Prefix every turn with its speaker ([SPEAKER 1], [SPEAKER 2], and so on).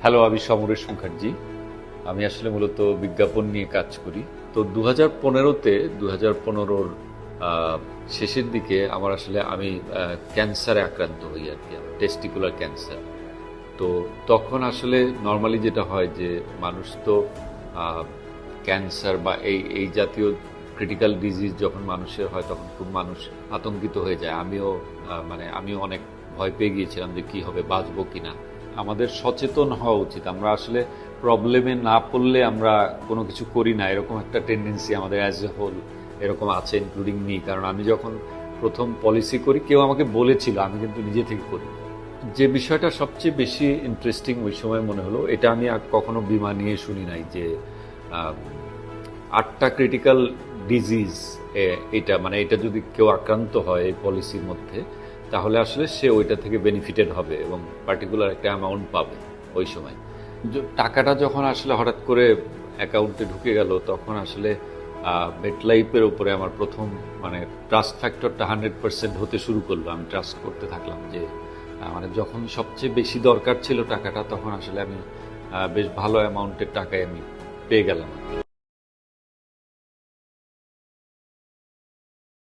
[SPEAKER 1] Hello, আমি সমরেশ মুখার্জি। আমি আসলে মূলত বিজ্ঞাপন নিয়ে কাজ করি। তো 2015-তে 2015-র শেষের দিকে আমি ক্যান্সারে আক্রান্ত হই আর কি, টেস্টিকুলার ক্যান্সার। তো তখন আসলে নর্মালি যেটা হয় যে মানুষ তো ক্যান্সার বা এই এই জাতীয় ক্রিটিক্যাল ডিজিজ যখন মানুষের হয় তখন খুব মানুষ আতঙ্কিত হয়ে যায়। আমিও অনেক ভয় পেয়ে গিয়েছিলাম যে কি হবে, বাঁচবো কিনা। আমাদের সচেতন হওয়া উচিত। আমরা আসলে প্রবলেমে না পড়লে আমরা কোনো কিছু করি না, এরকম একটা টেন্ডেন্সি আমাদের অ্যাজ এ হোল এরকম আছে, ইনক্লুডিং মি। কারণ আমি যখন প্রথম পলিসি করি কেউ আমাকে বলেছিল, আমি কিন্তু নিজে থেকে করি। যে বিষয়টা সবচেয়ে বেশি ইন্টারেস্টিং ওই সময় মনে হলো, এটা আমি আর কখনো বীমা নিয়ে শুনি নাই, যে 8টা ক্রিটিক্যাল ডিজিজ, এটা যদি কেউ আক্রান্ত হয় এই পলিসির মধ্যে, তাহলে আসলে সে ওইটা থেকে বেনিফিটেড হবে এবং পার্টিকুলার একটা অ্যামাউন্ট পাবে ওই সময়। টাকাটা যখন আসলে হঠাৎ করে অ্যাকাউন্টে ঢুকে গেল, তখন আসলে মেটলাইফের উপরে আমার প্রথম ট্রাস্ট ফ্যাক্টরটা 100% হতে শুরু করলো। আমি ট্রাস্ট করতে থাকলাম যে যখন সবচেয়ে বেশি দরকার ছিল টাকাটা, তখন আসলে আমি বেশ ভালো অ্যামাউন্টের টাকায় আমি পেয়ে গেলাম।